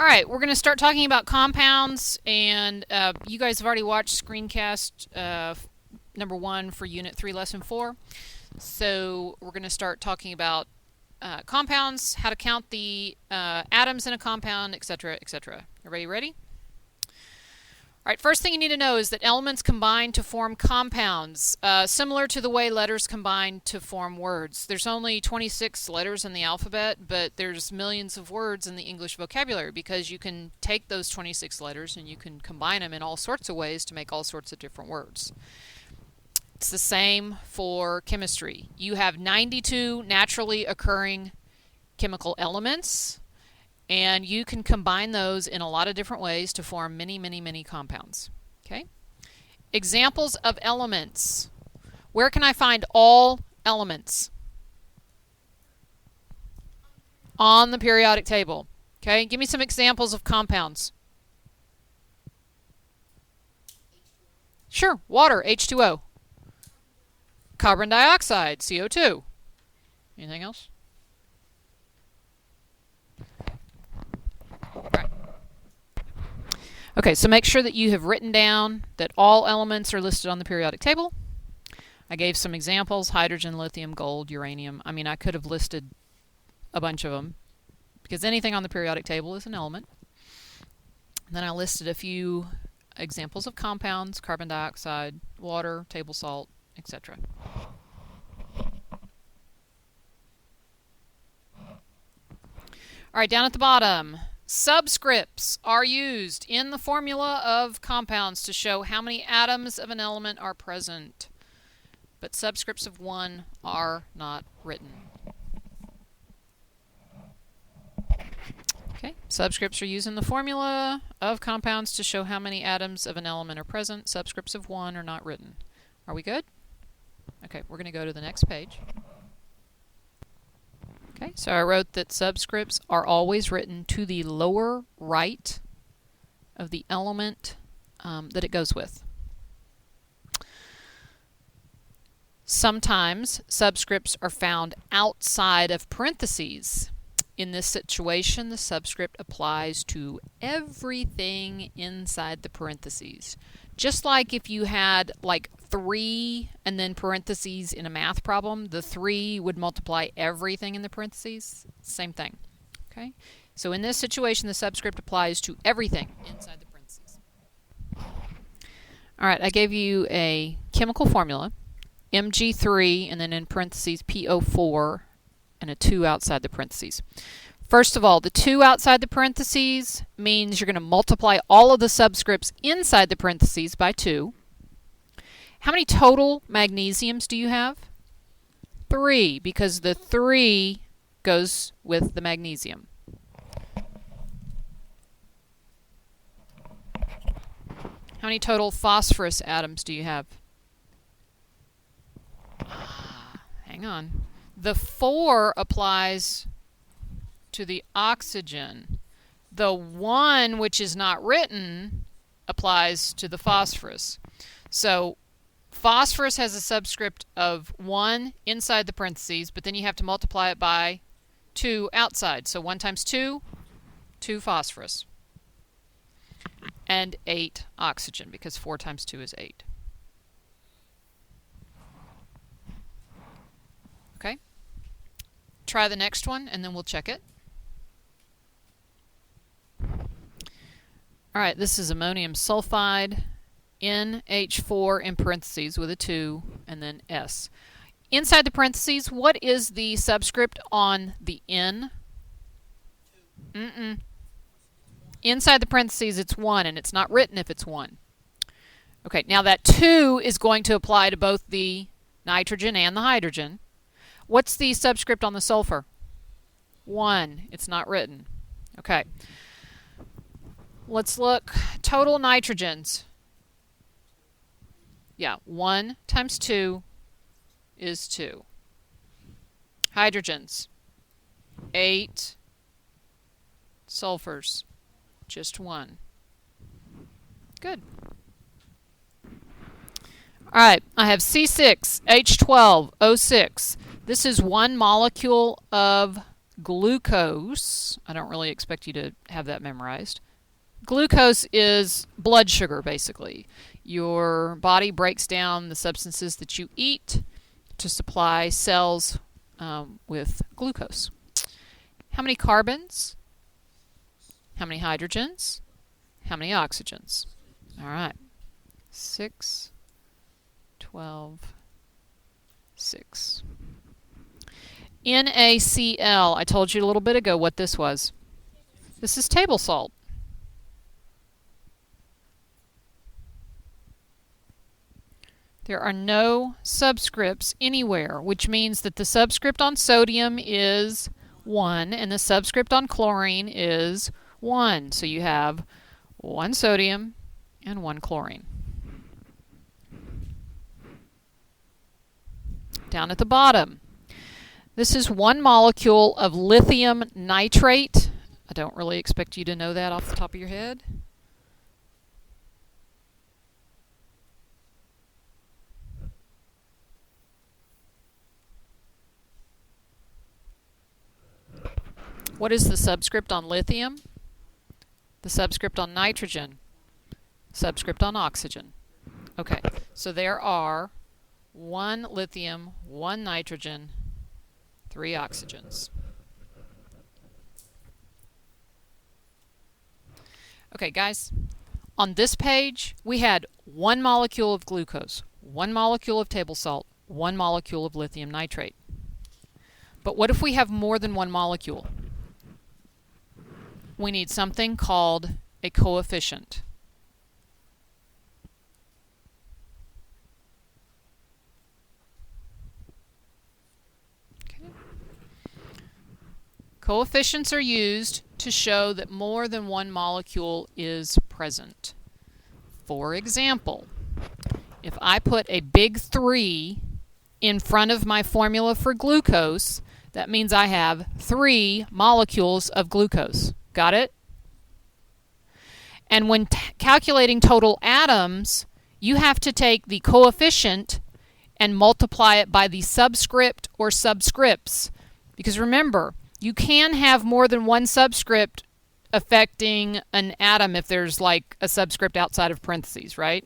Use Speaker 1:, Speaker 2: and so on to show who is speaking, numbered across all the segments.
Speaker 1: All right, we're going to start talking about compounds, and you guys have already watched screencast number 1 for Unit 3, Lesson 4. So we're going to start talking about compounds, how to count the atoms in a compound, etc., etc. Everybody ready? All right, first thing you need to know is that elements combine to form compounds, similar to the way letters combine to form words. There's only 26 letters in the alphabet, but there's millions of words in the English vocabulary because you can take those 26 letters and you can combine them in all sorts of ways to make all sorts of different words. It's the same for chemistry. You have 92 naturally occurring chemical elements, and you can combine those in a lot of different ways to form many, many, many compounds. Okay? Examples of elements. Where can I find all elements? On the periodic table. Okay? Give me some examples of compounds. Sure. Water, H2O. Carbon dioxide, CO2. Anything else? Okay, so make sure that you have written down that all elements are listed on the periodic table. I gave some examples: hydrogen, lithium, gold, uranium. I mean, I could have listed a bunch of them because anything on the periodic table is an element. And then I listed a few examples of compounds: carbon dioxide, water, table salt, etc. All right, down at the bottom. Subscripts are used in the formula of compounds to show how many atoms of an element are present, but subscripts of 1 are not written. Okay, subscripts are used in the formula of compounds to show how many atoms of an element are present. Subscripts of 1 are not written. Are we good? Okay, we're going to go to the next page. Okay, so I wrote that subscripts are always written to the lower right of the element that it goes with. Sometimes subscripts are found outside of parentheses. In this situation, the subscript applies to everything inside the parentheses. Just like if you had like 3 and then parentheses in a math problem, the 3 would multiply everything in the parentheses. Same thing. Okay? So in this situation, the subscript applies to everything inside the parentheses. All right, I gave you a chemical formula, Mg3, and then in parentheses PO4, and a 2 outside the parentheses. First of all, the 2 outside the parentheses means you're going to multiply all of the subscripts inside the parentheses by 2. How many total magnesiums do you have? 3, because the 3 goes with the magnesium. How many total phosphorus atoms do you have? Hang on. The 4 applies to the oxygen. The 1, which is not written, applies to the phosphorus. So phosphorus has a subscript of 1 inside the parentheses, but then you have to multiply it by 2 outside. So 1 times 2, 2 phosphorus. And 8 oxygen, because 4 times 2 is 8. Okay? Try the next one, and then we'll check it. All right, this is ammonium sulfide, NH4 in parentheses with a 2, and then S. Inside the parentheses, what is the subscript on the N? Inside the parentheses, it's 1, and it's not written if it's 1. Okay, now that 2 is going to apply to both the nitrogen and the hydrogen. What's the subscript on the sulfur? 1. It's not written. Okay. Let's look. Total nitrogens. Yeah, 1 times 2 is 2. Hydrogens. 8. Sulfurs. Just 1. Good. All right, I have C6H12O6. This is one molecule of glucose. I don't really expect you to have that memorized. Glucose is blood sugar, basically. Your body breaks down the substances that you eat to supply cells with glucose. How many carbons? How many hydrogens? How many oxygens? All right. 6, 12, 6. NaCl. I told you a little bit ago what this was. This is table salt. There are no subscripts anywhere, which means that the subscript on sodium is 1 and the subscript on chlorine is 1. So you have 1 sodium and 1 chlorine. Down at the bottom, this is 1 molecule of lithium nitrate. I don't really expect you to know that off the top of your head. What is the subscript on lithium? The subscript on nitrogen? Subscript on oxygen. Okay, so there are 1 lithium, 1 nitrogen, 3 oxygens. Okay, guys, on this page, we had 1 molecule of glucose, 1 molecule of table salt, 1 molecule of lithium nitrate. But what if we have more than 1 molecule? We need something called a coefficient. Okay. Coefficients are used to show that more than 1 molecule is present. For example, if I put a big 3 in front of my formula for glucose, that means I have 3 molecules of glucose. Got it? And when calculating total atoms, you have to take the coefficient and multiply it by the subscript or subscripts. Because remember, you can have more than 1 subscript affecting an atom if there's like a subscript outside of parentheses, right?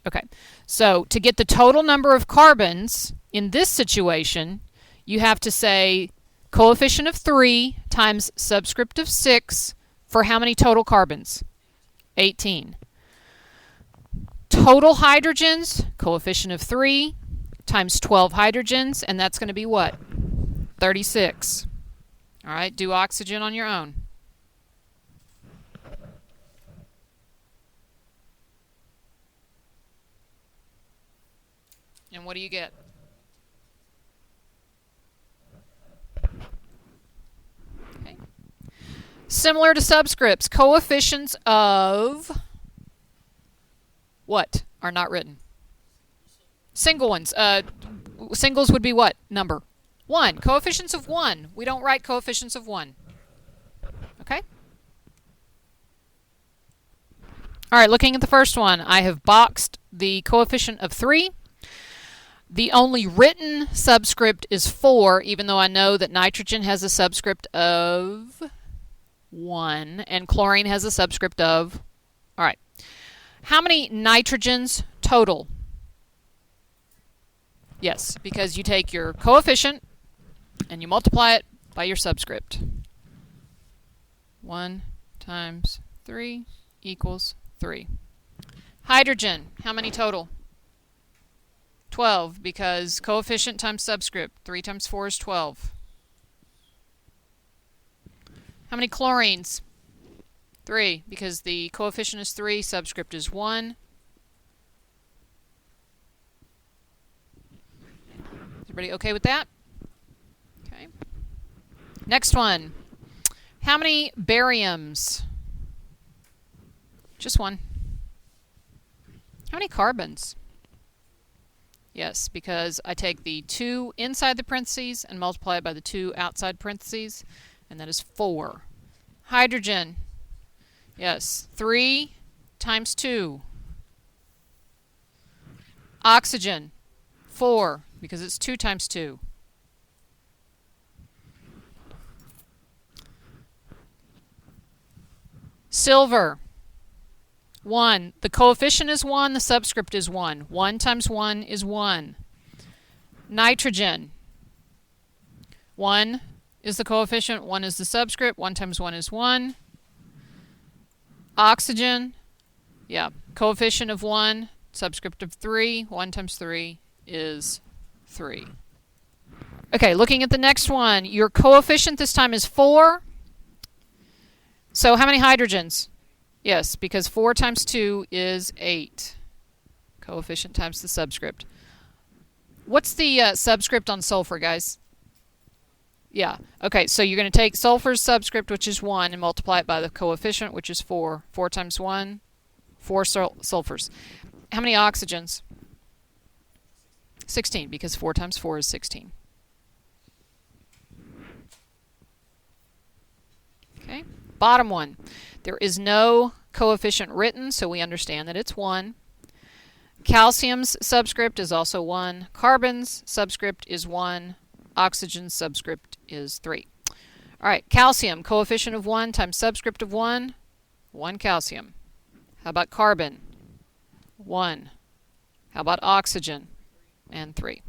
Speaker 1: Okay, so to get the total number of carbons in this situation, you have to say coefficient of 3 times subscript of 6 for how many total carbons? 18. Total hydrogens, coefficient of 3 times 12 hydrogens, and that's going to be what? 36. All right, do oxygen on your own. And what do you get? Okay. Similar to subscripts, coefficients of what are not written? Single ones. Singles would be what number? 1. Coefficients of 1. We don't write coefficients of 1. Okay? All right, looking at the first one, I have boxed the coefficient of 3. The only written subscript is 4, even though I know that nitrogen has a subscript of 1 and chlorine has a subscript of... All right. How many nitrogens total? Yes, because you take your coefficient and you multiply it by your subscript. 1 times 3 equals 3. Hydrogen, how many total? 12, because coefficient times subscript. 3 times 4 is 12. How many chlorines? 3, because the coefficient is 3, subscript is 1. Everybody okay with that? Okay. Next one. How many bariums? Just 1. How many carbons? Yes, because I take the 2 inside the parentheses and multiply it by the 2 outside parentheses, and that is 4. Hydrogen. Yes, 3 times 2. Oxygen. 4, because it's 2 times 2. Silver, 1. The coefficient is 1, the subscript is 1. 1 times 1 is 1. Nitrogen, 1 is the coefficient, 1 is the subscript, 1 times 1 is 1. Oxygen, yeah, coefficient of 1, subscript of 3, 1 times 3 is 3. Okay, looking at the next one, your coefficient this time is 4. So how many hydrogens? Yes, because 4 times 2 is 8. Coefficient times the subscript. What's the subscript on sulfur, guys? Yeah. Okay, so you're going to take sulfur's subscript, which is 1, and multiply it by the coefficient, which is 4. 4 times 1, 4 sulfurs. How many oxygens? 16, because 4 times 4 is 16. Okay. Bottom one. There is no coefficient written, so we understand that it's 1. Calcium's subscript is also 1. Carbon's subscript is 1. Oxygen's subscript is 3. All right, calcium, coefficient of 1 times subscript of 1, 1 calcium. How about carbon? 1. How about oxygen? And 3.